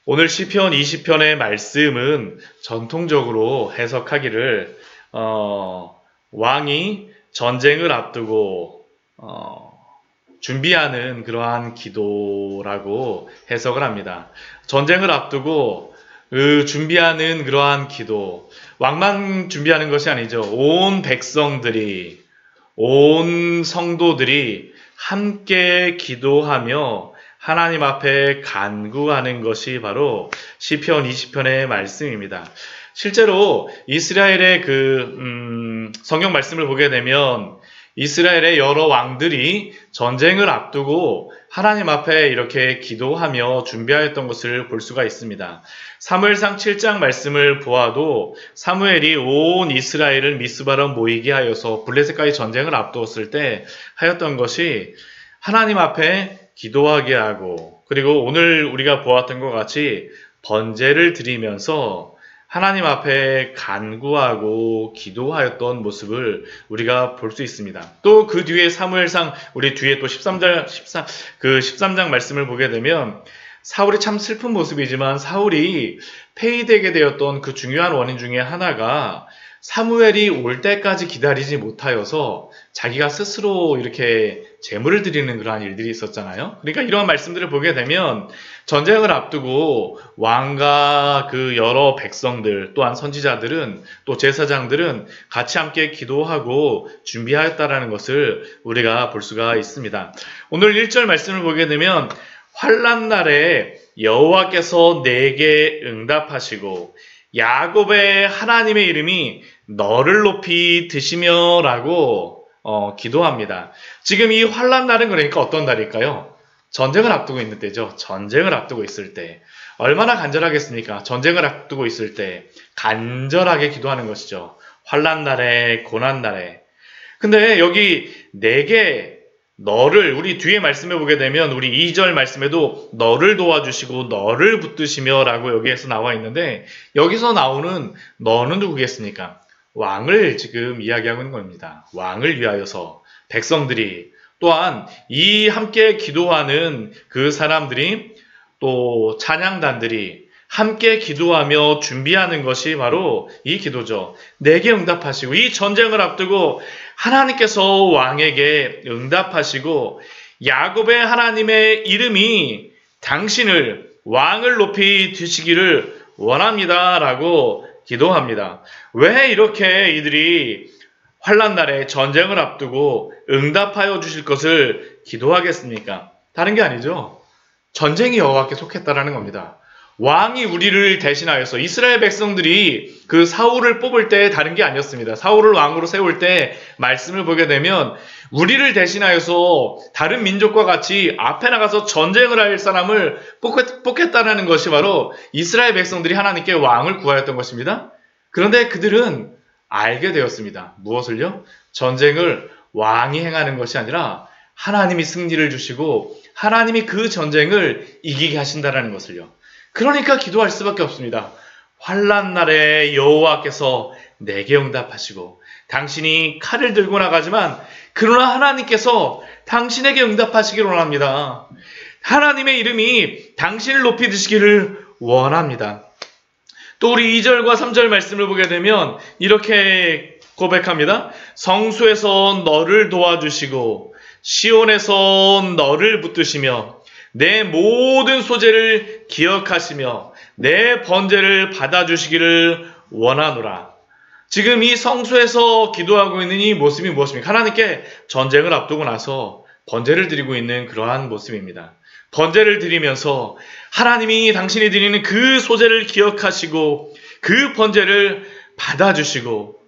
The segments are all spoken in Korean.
오늘 시편 20편의 말씀은 전통적으로 해석하기를 왕이 전쟁을 앞두고 준비하는 그러한 기도라고 해석을 합니다. 전쟁을 앞두고 준비하는 그러한 기도, 왕만 준비하는 것이 아니죠. 온 백성들이, 온 성도들이 함께 기도하며 하나님 앞에 간구하는 것이 바로 시편 20편의 말씀입니다. 실제로 이스라엘의 성경 말씀을 보게 되면 이스라엘의 여러 왕들이 전쟁을 앞두고 하나님 앞에 이렇게 기도하며 준비하였던 것을 볼 수가 있습니다. 사무엘상 7장 말씀을 보아도 사무엘이 온 이스라엘을 미스바로 모이게 하여서 블레셋과의 전쟁을 앞두었을 때 하였던 것이 하나님 앞에 기도하게 하고, 그리고 오늘 우리가 보았던 것 같이 번제를 드리면서 하나님 앞에 간구하고 기도하였던 모습을 우리가 볼 수 있습니다. 또 그 뒤에 사무엘상, 우리 뒤에 또 13장 말씀을 보게 되면 사울이 참 슬픈 모습이지만 사울이 폐위되게 되었던 그 중요한 원인 중에 하나가 사무엘이 올 때까지 기다리지 못하여서 자기가 스스로 이렇게 제물을 드리는 그러한 일들이 있었잖아요. 그러니까 이러한 말씀들을 보게 되면 전쟁을 앞두고 왕과 그 여러 백성들 또한 선지자들은 또 제사장들은 같이 함께 기도하고 준비하였다라는 것을 우리가 볼 수가 있습니다. 오늘 1절 말씀을 보게 되면 환난 날에 여호와께서 내게 응답하시고 야곱의 하나님의 이름이 너를 높이 드시며 라고 기도합니다. 지금 이 환난 날은 그러니까 어떤 날일까요? 전쟁을 앞두고 있는 때죠. 전쟁을 앞두고 있을 때. 얼마나 간절하겠습니까? 전쟁을 앞두고 있을 때 간절하게 기도하는 것이죠. 환난 날에, 고난 날에. 근데 여기 내게 너를, 우리 뒤에 말씀해 보게 되면 우리 2절 말씀에도 너를 도와주시고 너를 붙드시며 라고 여기에서 나와 있는데, 여기서 나오는 너는 누구겠습니까? 왕을 지금 이야기하고 있는 겁니다. 왕을 위하여서 백성들이, 또한 이 함께 기도하는 그 사람들이, 또 찬양단들이 함께 기도하며 준비하는 것이 바로 이 기도죠. 내게 응답하시고, 이 전쟁을 앞두고 하나님께서 왕에게 응답하시고 야곱의 하나님의 이름이 당신을 왕을 높이 드시기를 원합니다 라고 기도합니다. 왜 이렇게 이들이 환난 날에 전쟁을 앞두고 응답하여 주실 것을 기도하겠습니까? 다른 게 아니죠. 전쟁이 여호와께 속했다라는 겁니다. 왕이 우리를 대신하여서, 이스라엘 백성들이 그 사울을 뽑을 때 다른 게 아니었습니다. 사울을 왕으로 세울 때 말씀을 보게 되면 우리를 대신하여서 다른 민족과 같이 앞에 나가서 전쟁을 할 사람을 뽑겠다라는 것이 바로 이스라엘 백성들이 하나님께 왕을 구하였던 것입니다. 그런데 그들은 알게 되었습니다. 무엇을요? 전쟁을 왕이 행하는 것이 아니라 하나님이 승리를 주시고 하나님이 그 전쟁을 이기게 하신다는 것을요. 그러니까 기도할 수밖에 없습니다. 환난 날에 여호와께서 내게 응답하시고, 당신이 칼을 들고 나가지만 그러나 하나님께서 당신에게 응답하시기를 원합니다. 하나님의 이름이 당신을 높이 드시기를 원합니다. 또 우리 2절과 3절 말씀을 보게 되면 이렇게 고백합니다. 성수에서 너를 도와주시고 시온에서 너를 붙드시며 내 모든 소재를 기억하시며 내 번제를 받아주시기를 원하노라. 지금 이 성소에서 기도하고 있는 이 모습이 무엇입니까? 하나님께 전쟁을 앞두고 나서 번제를 드리고 있는 그러한 모습입니다. 번제를 드리면서 하나님이 당신이 드리는 그 소재를 기억하시고 그 번제를 받아주시고,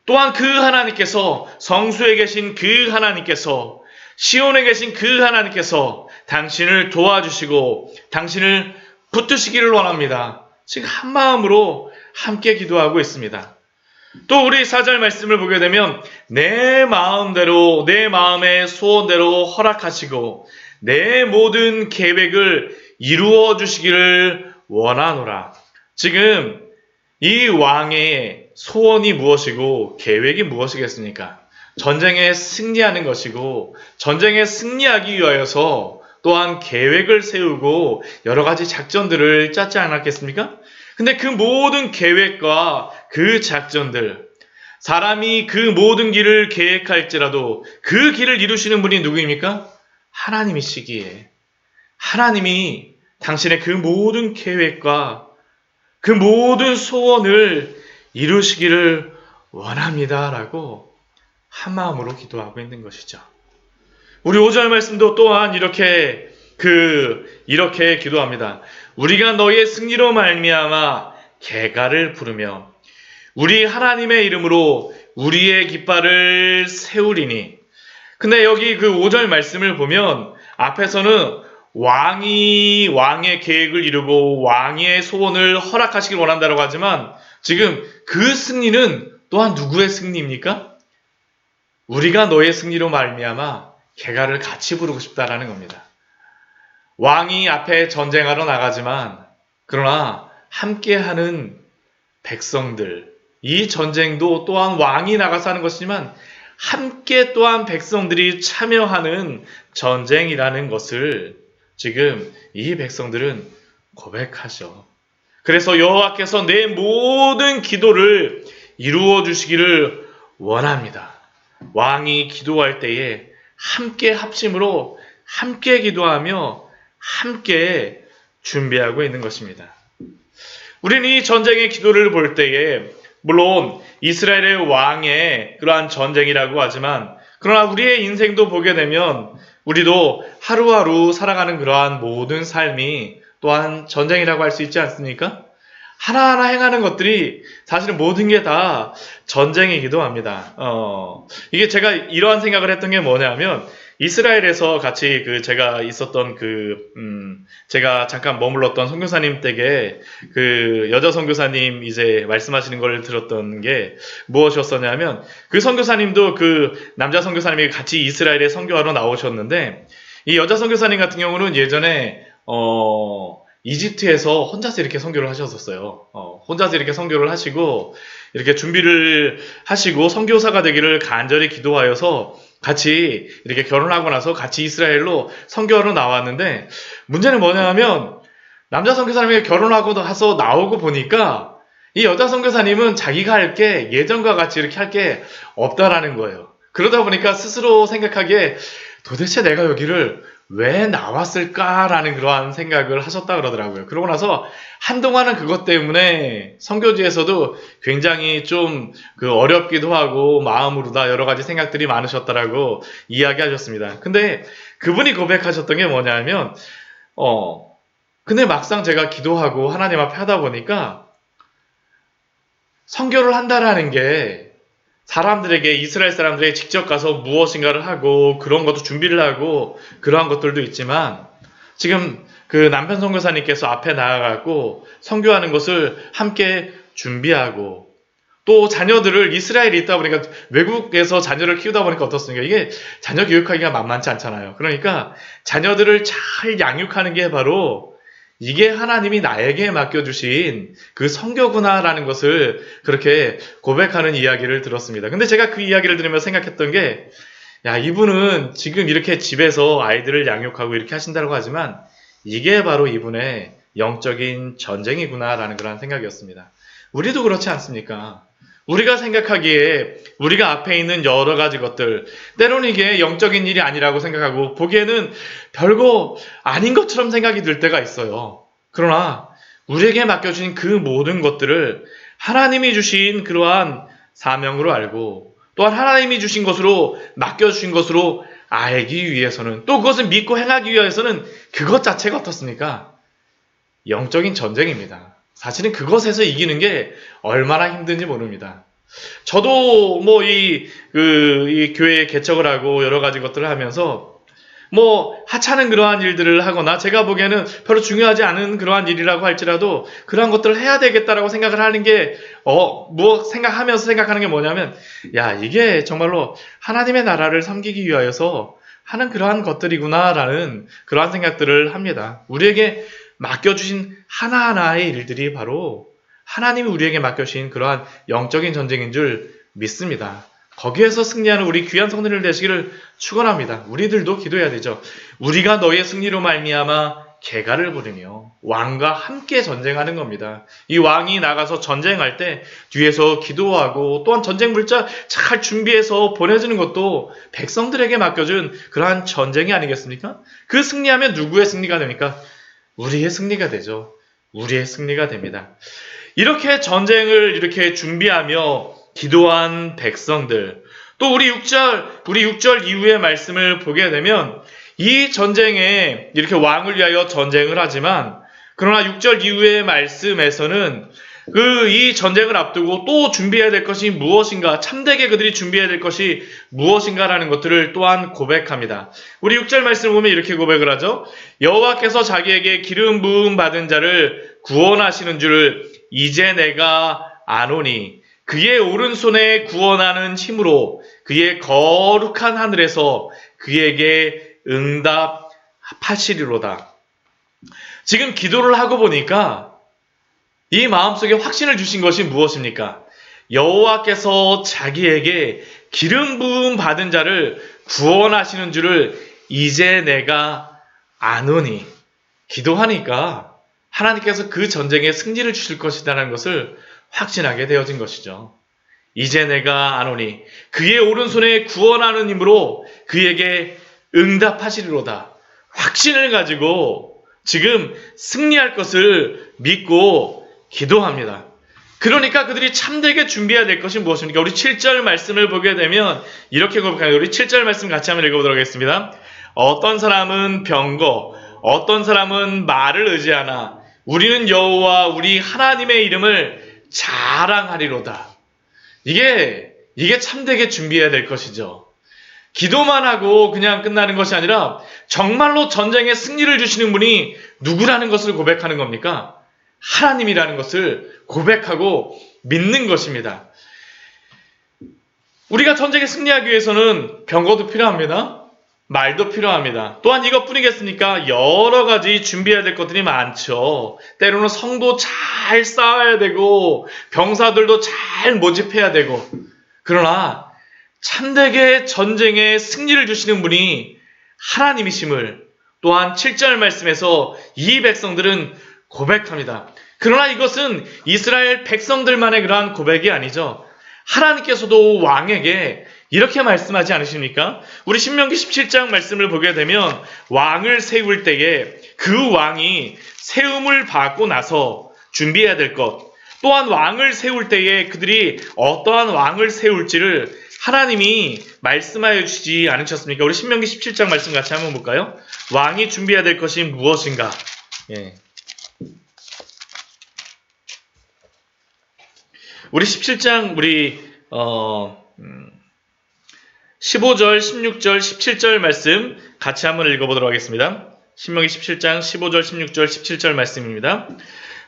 또한 그 하나님께서, 성수에 계신 그 하나님께서, 시온에 계신 그 하나님께서 당신을 도와주시고 당신을 붙드시기를 원합니다. 지금 한 마음으로 함께 기도하고 있습니다. 또 우리 4절 말씀을 보게 되면 내 마음대로, 내 마음의 소원대로 허락하시고 내 모든 계획을 이루어 주시기를 원하노라. 지금 이 왕의 소원이 무엇이고 계획이 무엇이겠습니까? 전쟁에 승리하는 것이고, 전쟁에 승리하기 위하여서 또한 계획을 세우고 여러 가지 작전들을 짰지 않았겠습니까? 근데 그 모든 계획과 그 작전들, 사람이 그 모든 길을 계획할지라도 그 길을 이루시는 분이 누구입니까? 하나님이시기에 하나님이 당신의 그 모든 계획과 그 모든 소원을 이루시기를 원합니다라고 한 마음으로 기도하고 있는 것이죠. 우리 5절 말씀도 또한 이렇게 기도합니다. 우리가 너의 승리로 말미암아 개가를 부르며 우리 하나님의 이름으로 우리의 깃발을 세우리니. 근데 여기 그 5절 말씀을 보면 앞에서는 왕의 계획을 이루고 왕의 소원을 허락하시길 원한다고 하지만 지금 그 승리는 또한 누구의 승리입니까? 우리가 너의 승리로 말미암아 개가를 같이 부르고 싶다라는 겁니다. 왕이 앞에 전쟁하러 나가지만 그러나 함께하는 백성들, 이 전쟁도 또한 왕이 나가서 하는 것이지만 함께 또한 백성들이 참여하는 전쟁이라는 것을 지금 이 백성들은 고백하죠. 그래서 여호와께서 내 모든 기도를 이루어 주시기를 원합니다. 왕이 기도할 때에 함께 합심으로 함께 기도하며 함께 준비하고 있는 것입니다. 우리는 이 전쟁의 기도를 볼 때에 물론 이스라엘의 왕의 그러한 전쟁이라고 하지만 그러나 우리의 인생도 보게 되면 우리도 하루하루 살아가는 그러한 모든 삶이 또한 전쟁이라고 할 수 있지 않습니까? 하나하나 행하는 것들이 사실은 모든 게 다 전쟁이기도 합니다. 이게 제가 이러한 생각을 했던 게 뭐냐면 이스라엘에서 같이 제가 있었던 제가 잠깐 머물렀던 선교사님 댁에 여자 선교사님 이제 말씀하시는 걸 들었던 게 무엇이었었냐면 그 선교사님도 남자 선교사님이 같이 이스라엘에 선교하러 나오셨는데 이 여자 선교사님 같은 경우는 예전에 이집트에서 혼자서 이렇게 선교를 하셨었어요. 혼자서 이렇게 선교를 하시고 이렇게 준비를 하시고 선교사가 되기를 간절히 기도하여서 같이 이렇게 결혼하고 나서 같이 이스라엘로 선교하러 나왔는데 문제는 뭐냐면 남자 선교사님이 결혼하고 나서 나오고 보니까 이 여자 선교사님은 자기가 할 게 예전과 같이 이렇게 할 게 없다라는 거예요. 그러다 보니까 스스로 생각하기에 도대체 내가 여기를 왜 나왔을까라는 그러한 생각을 하셨다 그러더라고요. 그러고 나서 한동안은 그것 때문에 선교지에서도 굉장히 좀 어렵기도 하고 마음으로다 여러 가지 생각들이 많으셨다라고 이야기하셨습니다. 근데 그분이 고백하셨던 게 뭐냐면 근데 막상 제가 기도하고 하나님 앞에 하다 보니까 선교를 한다라는 게 사람들에게 이스라엘 사람들에게 직접 가서 무엇인가를 하고 그런 것도 준비를 하고 그러한 것들도 있지만 지금 남편 선교사님께서 앞에 나아가고 선교하는 것을 함께 준비하고 또 자녀들을 이스라엘에 있다 보니까 외국에서 자녀를 키우다 보니까 어떻습니까? 이게 자녀 교육하기가 만만치 않잖아요. 그러니까 자녀들을 잘 양육하는 게 바로 이게 하나님이 나에게 맡겨주신 그 선교구나라는 것을 그렇게 고백하는 이야기를 들었습니다. 근데 제가 그 이야기를 들으면서 생각했던 게, 야, 이분은 지금 이렇게 집에서 아이들을 양육하고 이렇게 하신다고 하지만 이게 바로 이분의 영적인 전쟁이구나라는 그런 생각이었습니다. 우리도 그렇지 않습니까? 우리가 생각하기에 우리가 앞에 있는 여러 가지 것들 때로는 이게 영적인 일이 아니라고 생각하고 보기에는 별거 아닌 것처럼 생각이 들 때가 있어요. 그러나 우리에게 맡겨진 그 모든 것들을 하나님이 주신 그러한 사명으로 알고 또한 하나님이 주신 것으로 맡겨주신 것으로 알기 위해서는 또 그것을 믿고 행하기 위해서는 그것 자체가 어떻습니까? 영적인 전쟁입니다. 사실은 그것에서 이기는 게 얼마나 힘든지 모릅니다. 저도 이 교회에 개척을 하고 여러 가지 것들을 하면서 하찮은 그러한 일들을 하거나 제가 보기에는 별로 중요하지 않은 그러한 일이라고 할지라도 그러한 것들을 해야 되겠다라고 생각을 하는 게 생각하면서 생각하는 게 뭐냐면 야, 이게 정말로 하나님의 나라를 섬기기 위하여서 하는 그러한 것들이구나라는 그러한 생각들을 합니다. 우리에게 맡겨주신 하나하나의 일들이 바로 하나님이 우리에게 맡겨주신 그러한 영적인 전쟁인 줄 믿습니다. 거기에서 승리하는 우리 귀한 성도들 되시기를 축원합니다. 우리들도 기도해야 되죠. 우리가 너의 승리로 말미암아 개가를 부르며 왕과 함께 전쟁하는 겁니다. 이 왕이 나가서 전쟁할 때 뒤에서 기도하고 또한 전쟁 물자 잘 준비해서 보내주는 것도 백성들에게 맡겨준 그러한 전쟁이 아니겠습니까? 그 승리하면 누구의 승리가 됩니까? 우리의 승리가 되죠. 우리의 승리가 됩니다. 이렇게 전쟁을 이렇게 준비하며 기도한 백성들, 또 우리 6절 이후의 말씀을 보게 되면 이 전쟁에 이렇게 왕을 위하여 전쟁을 하지만 그러나 6절 이후의 말씀에서는 이 전쟁을 앞두고 또 준비해야 될 것이 무엇인가, 참되게 그들이 준비해야 될 것이 무엇인가라는 것들을 또한 고백합니다. 우리 6절 말씀을 보면 이렇게 고백을 하죠. 여호와께서 자기에게 기름 부음 받은 자를 구원하시는 줄을 이제 내가 아노니 그의 오른손에 구원하는 힘으로 그의 거룩한 하늘에서 그에게 응답하시리로다. 지금 기도를 하고 보니까 이 마음속에 확신을 주신 것이 무엇입니까? 여호와께서 자기에게 기름 부음 받은 자를 구원하시는 줄을 이제 내가 아노니. 기도하니까 하나님께서 그 전쟁에 승리를 주실 것이라는 것을 확신하게 되어진 것이죠. 이제 내가 아노니 그의 오른손에 구원하는 힘으로 그에게 응답하시리로다. 확신을 가지고 지금 승리할 것을 믿고 기도합니다. 그러니까 그들이 참되게 준비해야 될 것이 무엇입니까? 우리 7절 말씀을 보게 되면 이렇게 고백합니다. 우리 7절 말씀 같이 한번 읽어보도록 하겠습니다. 어떤 사람은 병거, 어떤 사람은 말을 의지하나 우리는 여호와 우리 하나님의 이름을 자랑하리로다. 이게 참되게 준비해야 될 것이죠. 기도만 하고 그냥 끝나는 것이 아니라 정말로 전쟁에 승리를 주시는 분이 누구라는 것을 고백하는 겁니까? 하나님이라는 것을 고백하고 믿는 것입니다. 우리가 전쟁에 승리하기 위해서는 병거도 필요합니다. 말도 필요합니다. 또한 이것뿐이겠습니까? 여러 가지 준비해야 될 것들이 많죠. 때로는 성도 잘 쌓아야 되고 병사들도 잘 모집해야 되고, 그러나 참되게 전쟁에 승리를 주시는 분이 하나님이심을 또한 7절 말씀에서 이 백성들은 고백합니다. 그러나 이것은 이스라엘 백성들만의 그러한 고백이 아니죠. 하나님께서도 왕에게 이렇게 말씀하지 않으십니까? 우리 신명기 17장 말씀을 보게 되면 왕을 세울 때에 그 왕이 세움을 받고 나서 준비해야 될 것, 또한 왕을 세울 때에 그들이 어떠한 왕을 세울지를 하나님이 말씀하여 주시지 않으셨습니까? 우리 신명기 17장 말씀 같이 한번 볼까요? 왕이 준비해야 될 것이 무엇인가? 우리 17장 15절, 16절, 17절 말씀 같이 한번 읽어보도록 하겠습니다. 신명기 17장 15절, 16절, 17절 말씀입니다.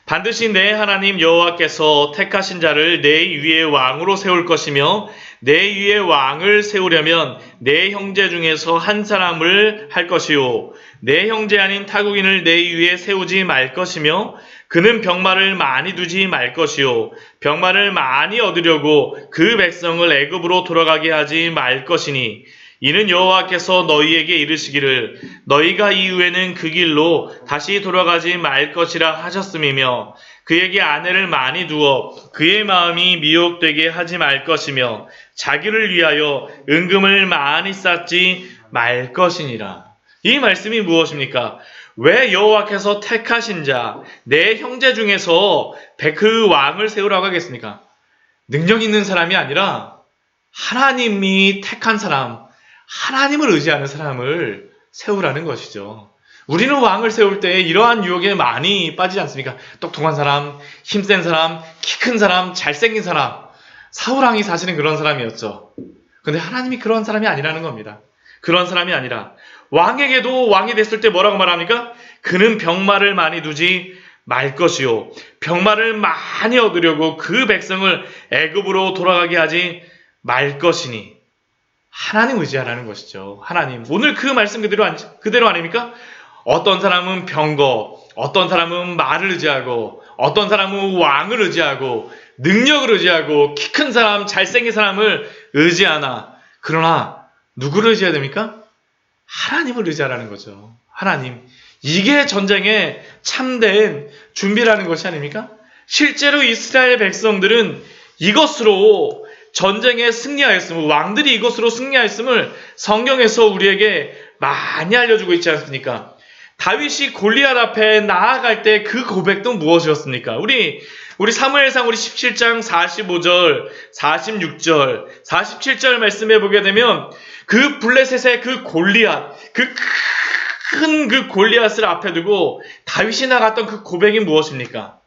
반드시 내 하나님 여호와께서 택하신 자를 내 위에 왕으로 세울 것이며 내 위에 왕을 세우려면 내 형제 중에서 한 사람을 할 것이요 내 형제 아닌 타국인을 내 위에 세우지 말 것이며 그는 병마를 많이 두지 말 것이요 병마를 많이 얻으려고 그 백성을 애굽으로 돌아가게 하지 말 것이니 이는 여호와께서 너희에게 이르시기를 너희가 이후에는 그 길로 다시 돌아가지 말 것이라 하셨음이며 그에게 아내를 많이 두어 그의 마음이 미혹되게 하지 말 것이며 자기를 위하여 은금을 많이 쌓지 말 것이니라. 이 말씀이 무엇입니까? 왜 여호와께서 택하신 자, 내 형제 중에서 그 왕을 세우라고 하겠습니까? 능력 있는 사람이 아니라 하나님이 택한 사람, 하나님을 의지하는 사람을 세우라는 것이죠. 우리는 왕을 세울 때 이러한 유혹에 많이 빠지지 않습니까? 똑똑한 사람, 힘센 사람, 키 큰 사람, 잘생긴 사람. 사울왕이 사실은 그런 사람이었죠. 근데 하나님이 그런 사람이 아니라는 겁니다. 그런 사람이 아니라 왕에게도 왕이 됐을 때 뭐라고 말합니까? 그는 병마를 많이 두지 말 것이요 병마를 많이 얻으려고 그 백성을 애굽으로 돌아가게 하지 말 것이니 하나님 의지하라는 것이죠. 하나님. 오늘 그 말씀 그대로 아닙니까? 어떤 사람은 병거, 어떤 사람은 말을 의지하고, 어떤 사람은 왕을 의지하고, 능력을 의지하고, 키 큰 사람, 잘생긴 사람을 의지하나. 그러나 누구를 의지해야 됩니까? 하나님을 의지하라는 거죠. 하나님. 이게 전쟁의 참된 준비라는 것이 아닙니까? 실제로 이스라엘 백성들은 이것으로 전쟁에 승리하였음을, 왕들이 이것으로 승리하였음을 성경에서 우리에게 많이 알려주고 있지 않습니까? 다윗이 골리앗 앞에 나아갈 때 그 고백도 무엇이었습니까? 우리 사무엘상 우리 17장 45절, 46절, 47절 말씀해 보게 되면 그 블레셋의 그 골리앗, 큰 그 골리앗을 앞에 두고 다윗이 나갔던 그 고백이 무엇입니까?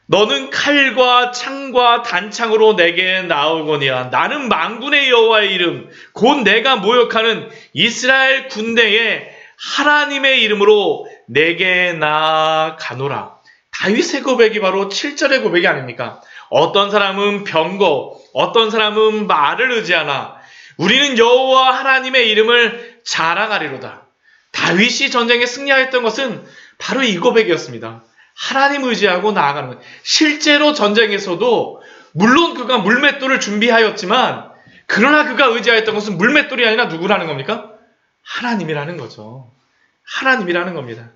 너는 칼과 창과 단창으로 내게 나오거니와 나는 만군의 여호와의 이름 곧 내가 모욕하는 이스라엘 군대의 하나님의 이름으로 내게 나아가노라. 다윗의 고백이 바로 7절의 고백이 아닙니까? 어떤 사람은 병거, 어떤 사람은 말을 의지하나 우리는 여호와 하나님의 이름을 자랑하리로다. 다윗이 전쟁에 승리하였던 것은 바로 이 고백이었습니다. 하나님 의지하고 나아가는 것. 실제로 전쟁에서도 물론 그가 물맷돌을 준비하였지만 그러나 그가 의지하였던 것은 물맷돌이 아니라 누구라는 겁니까? 하나님이라는 거죠. 하나님이라는 겁니다.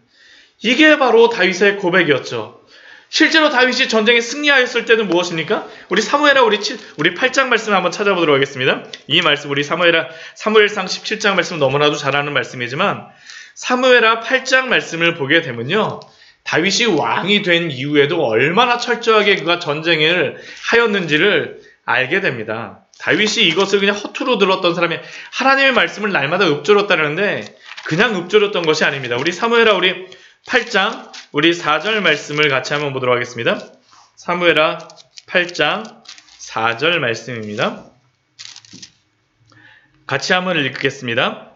이게 바로 다윗의 고백이었죠. 실제로 다윗이 전쟁에 승리하였을 때는 무엇입니까? 우리 사무엘하 우리 8장 말씀을 한번 찾아보도록 하겠습니다. 이 말씀 우리 사무엘상 17장 말씀 너무나도 잘 아는 말씀이지만 사무엘하 8장 말씀을 보게 되면요. 다윗이 왕이 된 이후에도 얼마나 철저하게 그가 전쟁을 하였는지를 알게 됩니다. 다윗이 이것을 그냥 허투루 들었던 사람이 하나님의 말씀을 날마다 읊조렸다는데 그냥 읊조렸던 것이 아닙니다. 우리 사무엘하 우리 8장 우리 4절 말씀을 같이 한번 보도록 하겠습니다. 사무엘하 8장 4절 말씀입니다. 같이 한번 읽겠습니다.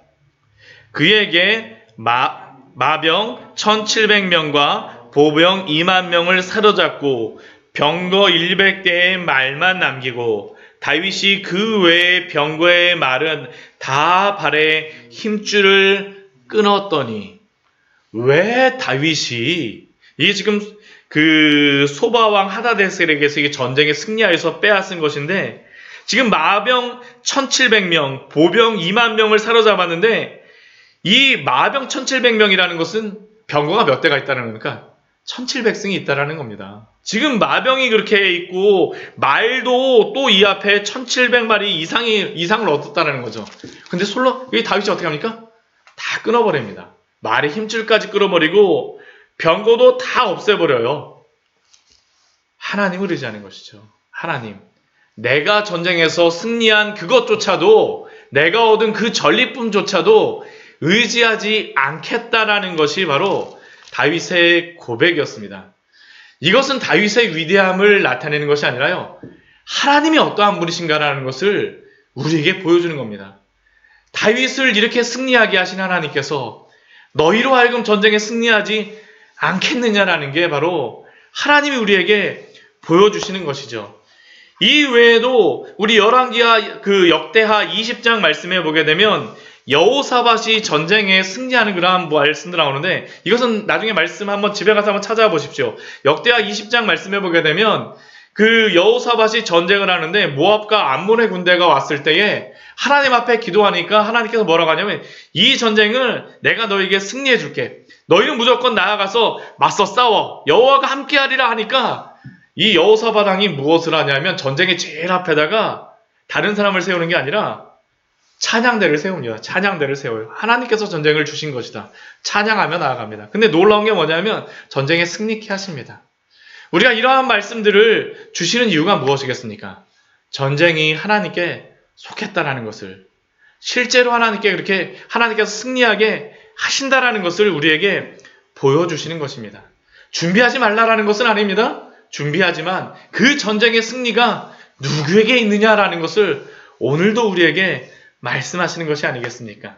그에게 마병 1700명과 보병 2만 명을 사로잡고 병거 100대의 말만 남기고 다윗이 그 외의 병거의 말은 다 발에 힘줄을 끊었더니 왜 다윗이 이게 지금 그 소바왕 하다데셀에게서 이게 전쟁에 승리하여서 빼앗은 것인데 지금 마병 1700명, 보병 2만 명을 사로잡았는데 이 마병 1700명이라는 것은 병거가 몇 대가 있다는 겁니까? 1700승이 있다는 겁니다. 지금 마병이 그렇게 있고 말도 또 이 앞에 1700마리 이상을 얻었다는 거죠. 근데 이 다윗이 어떻게 합니까? 다 끊어버립니다. 말의 힘줄까지 끊어버리고 병거도 다 없애버려요. 하나님을 의지하는 것이죠. 하나님. 내가 전쟁에서 승리한 그것조차도 내가 얻은 그 전리품조차도 의지하지 않겠다라는 것이 바로 다윗의 고백이었습니다. 이것은 다윗의 위대함을 나타내는 것이 아니라요. 하나님이 어떠한 분이신가라는 것을 우리에게 보여주는 겁니다. 다윗을 이렇게 승리하게 하신 하나님께서 너희로 하여금 전쟁에 승리하지 않겠느냐라는 게 바로 하나님이 우리에게 보여주시는 것이죠. 이 외에도 우리 열왕기하 그 역대하 20장 말씀해 보게 되면 여호사밧이 전쟁에 승리하는 그러한 말씀도 나오는데 이것은 나중에 말씀 한번 집에 가서 한번 찾아보십시오. 역대하 20장 말씀해 보게 되면 그 여호사밧이 전쟁을 하는데 모압과 암몬의 군대가 왔을 때에 하나님 앞에 기도하니까 하나님께서 뭐라고 하냐면 이 전쟁을 내가 너에게 승리해 줄게. 너희는 무조건 나아가서 맞서 싸워. 여호와가 함께하리라 하니까 이 여호사밧 왕이 무엇을 하냐면 전쟁의 제일 앞에다가 다른 사람을 세우는 게 아니라 찬양대를 세웁니다. 찬양대를 세워요. 하나님께서 전쟁을 주신 것이다. 찬양하며 나아갑니다. 근데 놀라운 게 뭐냐면 전쟁에 승리케 하십니다. 우리가 이러한 말씀들을 주시는 이유가 무엇이겠습니까? 전쟁이 하나님께 속했다라는 것을 실제로 하나님께서 승리하게 하신다라는 것을 우리에게 보여주시는 것입니다. 준비하지 말라라는 것은 아닙니다. 준비하지만 그 전쟁의 승리가 누구에게 있느냐라는 것을 오늘도 우리에게 말씀하시는 것이 아니겠습니까?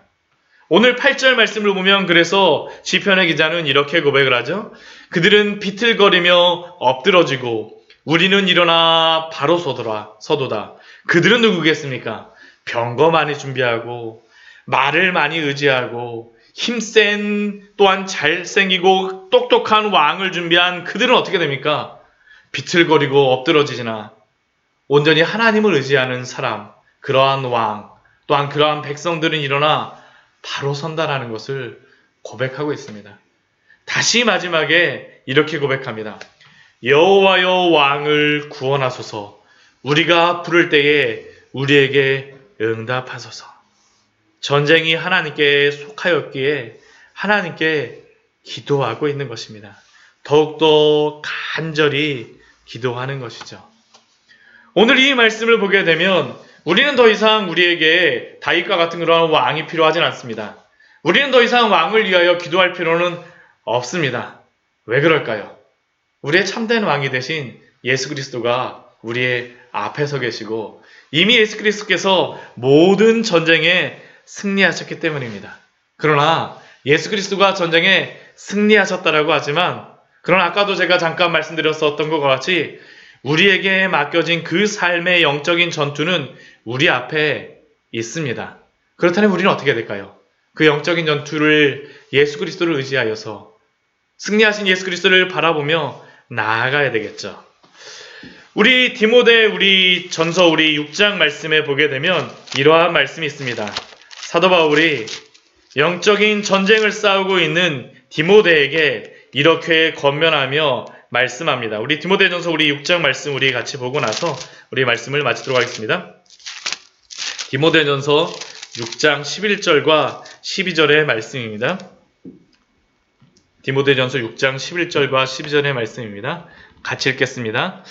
오늘 8절 말씀을 보면 그래서 시편의 기자는 이렇게 고백을 하죠. 그들은 비틀거리며 엎드러지고 우리는 일어나 바로 서도다. 그들은 누구겠습니까? 병거 많이 준비하고 말을 많이 의지하고 힘센 또한 잘생기고 똑똑한 왕을 준비한 그들은 어떻게 됩니까? 비틀거리고 엎드러지지나 온전히 하나님을 의지하는 사람, 그러한 왕, 또한 그러한 백성들은 일어나 바로 선다라는 것을 고백하고 있습니다. 다시 마지막에 이렇게 고백합니다. 여호와여 왕을 구원하소서. 우리가 부를 때에 우리에게 응답하소서. 전쟁이 하나님께 속하였기에 하나님께 기도하고 있는 것입니다. 더욱더 간절히 기도하는 것이죠. 오늘 이 말씀을 보게 되면 우리는 더 이상 우리에게 다윗과 같은 그러한 왕이 필요하진 않습니다. 우리는 더 이상 왕을 위하여 기도할 필요는 없습니다. 왜 그럴까요? 우리의 참된 왕이 되신 예수 그리스도가 우리의 앞에 서 계시고 이미 예수 그리스도께서 모든 전쟁에 승리하셨기 때문입니다. 그러나 예수 그리스도가 전쟁에 승리하셨다라고 하지만 그러나 아까도 제가 잠깐 말씀드렸었던 것과 같이 우리에게 맡겨진 그 삶의 영적인 전투는 우리 앞에 있습니다. 그렇다면 우리는 어떻게 될까요? 그 영적인 전투를 예수 그리스도를 의지하여서 승리하신 예수 그리스도를 바라보며 나아가야 되겠죠. 우리 디모데 우리 전서 우리 6장 말씀에 보게 되면 이러한 말씀이 있습니다. 사도 바울이 영적인 전쟁을 싸우고 있는 디모데에게 이렇게 권면하며 말씀합니다. 우리 디모데전서 우리 6장 말씀 우리 같이 보고 나서 우리 말씀을 마치도록 하겠습니다. 디모데전서 6장 11절과 12절의 말씀입니다. 디모데전서 6장 11절과 12절의 말씀입니다. 같이 읽겠습니다.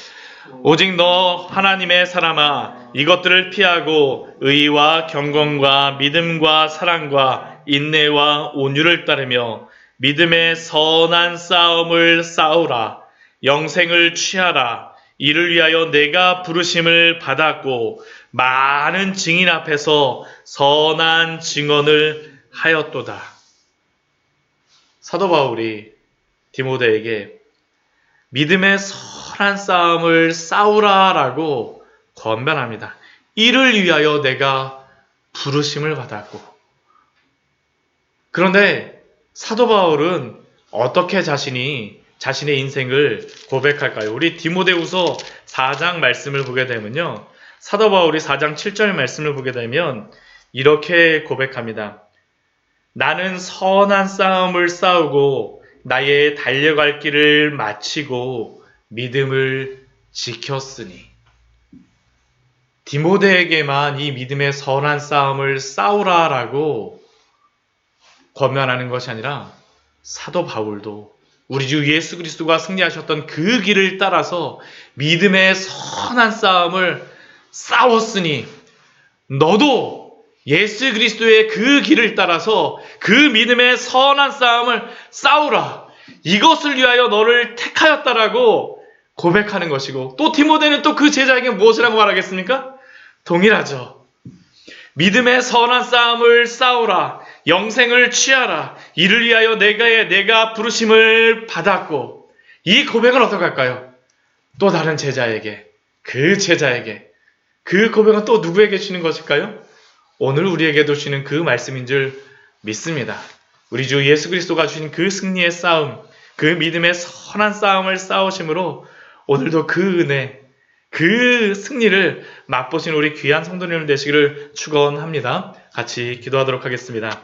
오직 너 하나님의 사람아 이것들을 피하고 의와 경건과 믿음과 사랑과 인내와 온유를 따르며 믿음의 선한 싸움을 싸우라. 영생을 취하라. 이를 위하여 내가 부르심을 받았고 많은 증인 앞에서 선한 증언을 하였도다. 사도 바울이 디모데에게 믿음의 선한 싸움을 싸우라라고 권면합니다. 이를 위하여 내가 부르심을 받았고. 그런데 사도 바울은 어떻게 자신의 인생을 고백할까요? 우리 디모데후서 4장 말씀을 보게 되면요. 사도 바울이 4장 7절 말씀을 보게 되면 이렇게 고백합니다. 나는 선한 싸움을 싸우고 나의 달려갈 길을 마치고 믿음을 지켰으니. 디모데에게만 이 믿음의 선한 싸움을 싸우라라고 권면하는 것이 아니라 사도 바울도 우리 주 예수 그리스도가 승리하셨던 그 길을 따라서 믿음의 선한 싸움을 싸웠으니 너도 예수 그리스도의 그 길을 따라서 그 믿음의 선한 싸움을 싸우라. 이것을 위하여 너를 택하였다라고 고백하는 것이고 또 디모데는 또 그 제자에게 무엇이라고 말하겠습니까? 동일하죠. 믿음의 선한 싸움을 싸우라. 영생을 취하라. 이를 위하여 내가 부르심을 받았고 이 고백은 어떻게 할까요? 또 다른 제자에게 그 고백은 또 누구에게 주는 것일까요? 오늘 우리에게도 주시는 그 말씀인 줄 믿습니다. 우리 주 예수 그리스도가 주신 그 승리의 싸움, 그 믿음의 선한 싸움을 싸우심으로 오늘도 그 은혜, 그 승리를 맛보신 우리 귀한 성도님 되시기를 축원합니다. 같이 기도하도록 하겠습니다.